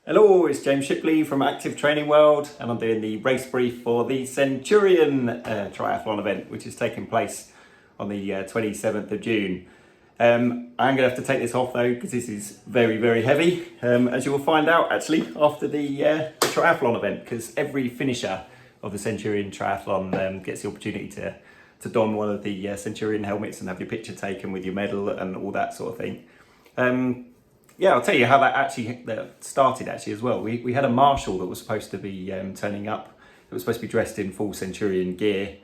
Hello, it's James Shipley from Active Training World, and I'm doing the race brief for the Centurion Triathlon event, which is taking place on the 27th of June. I'm going to have to take this off though, because this is very, very heavy, as you will find out actually after the triathlon event, because every finisher of the Centurion Triathlon gets the opportunity to don one of the Centurion helmets and have your picture taken with your medal and all that sort of thing. Yeah, I'll tell you how that started as well. We had a marshal that was supposed to be turning up. It was supposed to be dressed in full Centurion gear.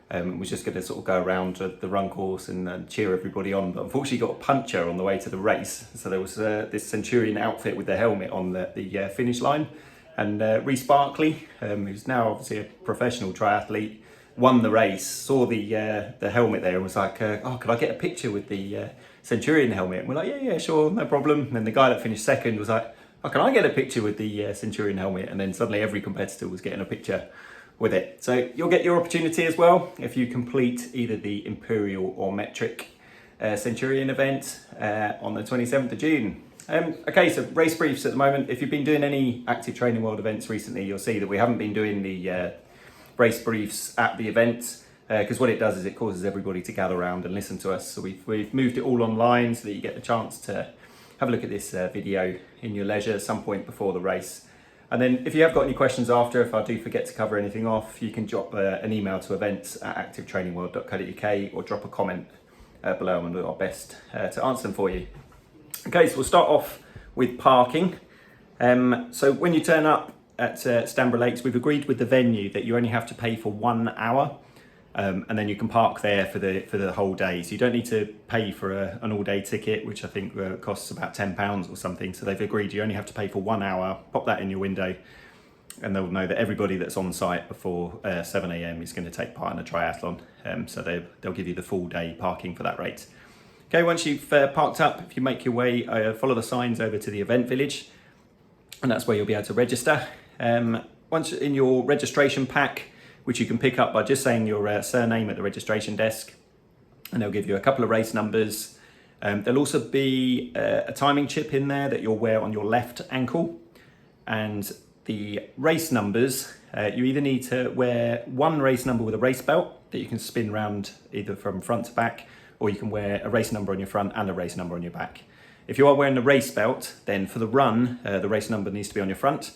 Was just going to sort of go around the run course and cheer everybody on. But unfortunately got a puncture on the way to the race. So there was this Centurion outfit with the helmet on the finish line. And Reece Barkley, who's now obviously a professional triathlete, won the race, saw the helmet there and was like, oh, could I get a picture with the Centurion helmet? And we're like, yeah, sure, no problem. And then the guy that finished second was like, oh, can I get a picture with the Centurion helmet? And then suddenly every competitor was getting a picture with it. So you'll get your opportunity as well if you complete either the Imperial or Metric Centurion event on the 27th of June. Okay, so race briefs at the moment. If you've been doing any Active Training World events recently, you'll see that we haven't been doing the race briefs at the event, because what it does is it causes everybody to gather around and listen to us. So we've moved it all online so that you get the chance to have a look at this video in your leisure at some point before the race. And then if you have got any questions after, if I do forget to cover anything off, you can drop an email to events@activetrainingworld.co.uk or drop a comment below, and we'll do our best to answer them for you. Okay, so we'll start off with parking. So when you turn up at Stanborough Lakes, we've agreed with the venue that you only have to pay for 1 hour, and then you can park there for the whole day. So you don't need to pay for an all-day ticket, which I think costs about £10 or something. So they've agreed you only have to pay for 1 hour, pop that in your window, and they'll know that everybody that's on site before 7 a.m. is going to take part in a triathlon. So they'll give you the full day parking for that rate. Okay, once you've parked up, if you make your way, follow the signs over to the event village, and that's where you'll be able to register. Once in your registration pack, which you can pick up by just saying your surname at the registration desk, and they'll give you a couple of race numbers. There'll also be a timing chip in there that you'll wear on your left ankle, and the race numbers, you either need to wear one race number with a race belt that you can spin round either from front to back, or you can wear a race number on your front and a race number on your back. If you are wearing the race belt, then for the run, the race number needs to be on your front,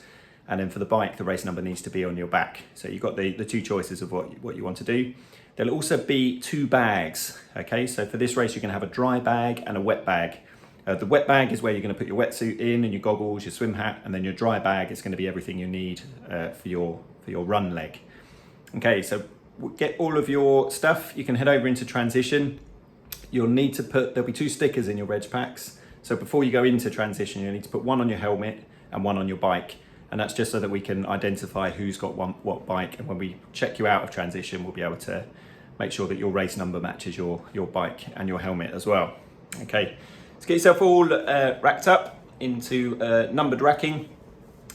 and then for the bike, the race number needs to be on your back. So you've got the two choices of what you want to do. There'll also be 2 bags, okay? So for this race, you're gonna have a dry bag and a wet bag. The wet bag is where you're gonna put your wetsuit in and your goggles, your swim hat, and then your dry bag is gonna be everything you need for your run leg. Okay, so get all of your stuff. You can head over into transition. You'll need to there'll be 2 stickers in your reg packs. So before you go into transition, you need to put one on your helmet and one on your bike. And that's just so that we can identify who's got what bike. And when we check you out of transition, we'll be able to make sure that your race number matches your bike and your helmet as well. Okay, so get yourself all racked up into numbered racking.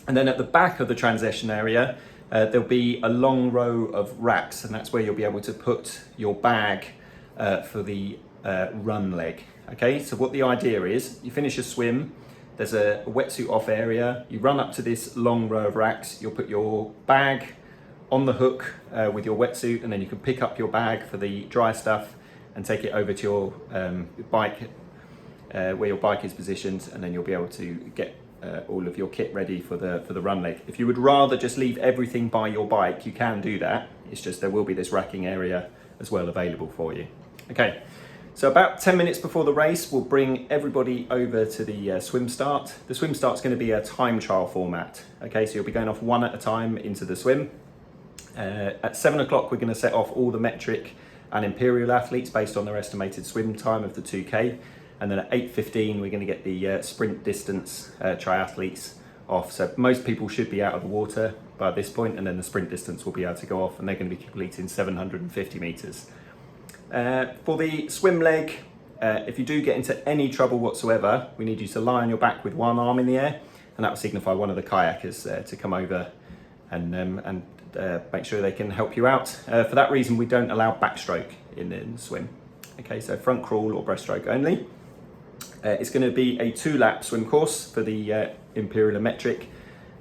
And then at the back of the transition area, there'll be a long row of racks, and that's where you'll be able to put your bag for the run leg. Okay, so what the idea is, you finish your swim, there's a wetsuit off area, you run up to this long row of racks, you'll put your bag on the hook with your wetsuit, and then you can pick up your bag for the dry stuff and take it over to your bike, where your bike is positioned, and then you'll be able to get all of your kit ready for the run leg. If you would rather just leave everything by your bike, you can do that. It's just there will be this racking area as well available for you. Okay. So about 10 minutes before the race, we'll bring everybody over to the swim start. The swim start's going to be a time trial format. Okay, so you'll be going off one at a time into the swim. At 7 o'clock, we're going to set off all the metric and imperial athletes based on their estimated swim time of the 2K. And then at 8:15, we're going to get the sprint distance triathletes off. So most people should be out of the water by this point, and then the sprint distance will be able to go off, and they're going to be completing 750 meters. For the swim leg, if you do get into any trouble whatsoever, we need you to lie on your back with one arm in the air, and that will signify one of the kayakers to come over and make sure they can help you out. For that reason, we don't allow backstroke in the swim. Okay, so front crawl or breaststroke only. It's going to be a 2-lap swim course for the Imperial and Metric.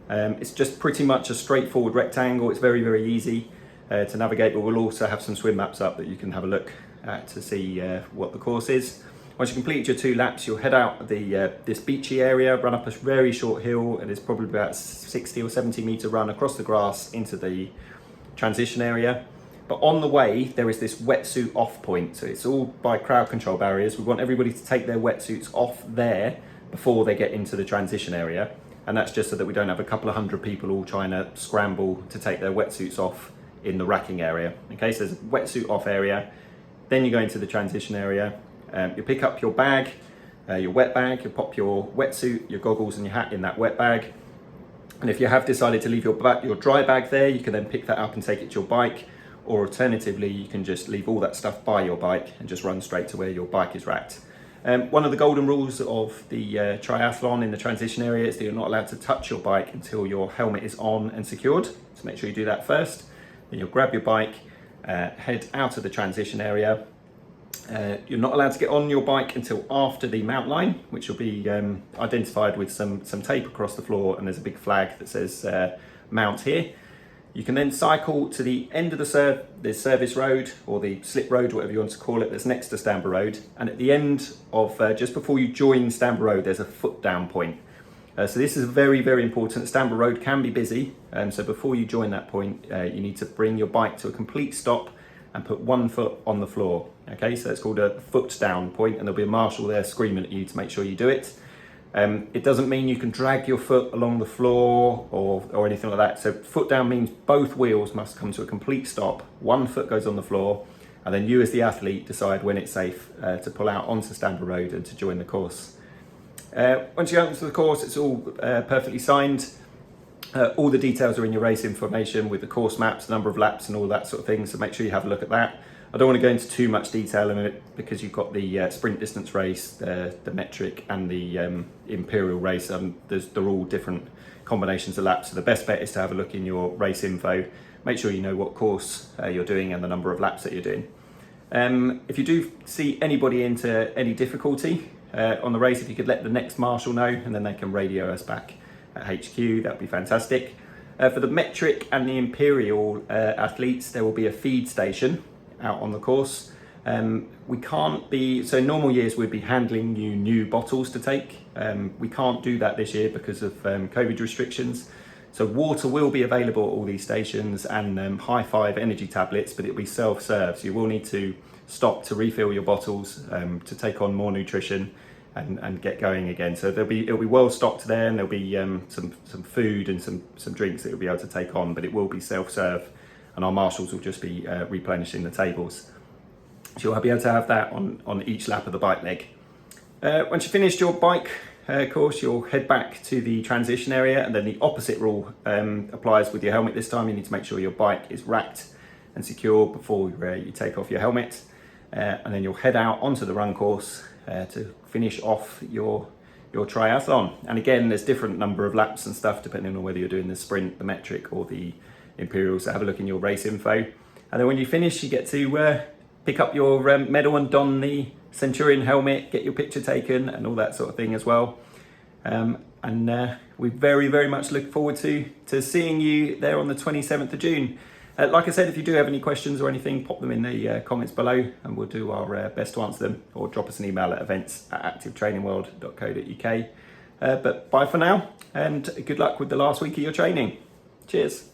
It's just pretty much a straightforward rectangle. It's very, very easy to navigate, but we'll also have some swim maps up that you can have a look at to see what the course is. Once you complete your 2 laps, you'll head out this beachy area, run up a very short hill, and it's probably about 60 or 70 metre run across the grass into the transition area. But on the way, there is this wetsuit off point. So it's all by crowd control barriers. We want everybody to take their wetsuits off there before they get into the transition area. And that's just so that we don't have a couple of hundred people all trying to scramble to take their wetsuits off in the racking area. Okay, so there's a wetsuit off area. Then you go into the transition area. You pick up your bag, your wet bag, you pop your wetsuit, your goggles and your hat in that wet bag. And if you have decided to leave your dry bag there, you can then pick that up and take it to your bike. Or alternatively, you can just leave all that stuff by your bike and just run straight to where your bike is racked. One of the golden rules of the triathlon in the transition area is that you're not allowed to touch your bike until your helmet is on and secured. So make sure you do that first. Then you'll grab your bike, head out of the transition area. You're not allowed to get on your bike until after the mount line, which will be identified with some tape across the floor, and there's a big flag that says mount here. You can then cycle to the end of the service road, or the slip road, whatever you want to call it, that's next to Stamber Road. And at the end of, just before you join Stamber Road, there's a foot down point. So this is very, very important. Stamber Road can be busy. So before you join that point, you need to bring your bike to a complete stop and put 1 foot on the floor. Okay, so it's called a foot down point, and there'll be a marshal there screaming at you to make sure you do it. It doesn't mean you can drag your foot along the floor or anything like that. So foot down means both wheels must come to a complete stop. 1 foot goes on the floor, and then you as the athlete decide when it's safe to pull out onto Stamber Road and to join the course. Once you go onto the course, it's all perfectly signed. All the details are in your race information with the course maps, the number of laps and all that sort of thing. So make sure you have a look at that. I don't want to go into too much detail in it because you've got the sprint distance race, the metric and the imperial race. They're all different combinations of laps. So the best bet is to have a look in your race info. Make sure you know what course you're doing and the number of laps that you're doing. If you do see anybody into any difficulty on the race, if you could let the next marshal know, and then they can radio us back at HQ, that'd be fantastic. For the metric and the imperial athletes, there will be a feed station out on the course. We can't be, so in normal years we'd be handling you new bottles to take. We can't do that this year because of COVID restrictions. So water will be available at all these stations, and high five energy tablets, but it'll be self-serve. So you will need to stop to refill your bottles to take on more nutrition and get going again. So it'll be well stocked there, and there'll be some food and some drinks that you'll be able to take on, but it will be self-serve, and our marshals will just be replenishing the tables. So you'll be able to have that on each lap of the bike leg. Once you finished your bike course, you'll head back to the transition area, and then the opposite rule applies with your helmet this time. You need to make sure your bike is racked and secure before you take off your helmet. And then you'll head out onto the run course to finish off your triathlon. And again, there's different number of laps and stuff depending on whether you're doing the sprint, the metric or the imperial. So have a look in your race info. And then when you finish, you get to pick up your medal and don the Centurion helmet, get your picture taken and all that sort of thing as well. And we very, very much look forward to seeing you there on the 27th of June. Like I said, if you do have any questions or anything, pop them in the comments below and we'll do our best to answer them, or drop us an email at events@activetrainingworld.co.uk. But bye for now, and good luck with the last week of your training. Cheers.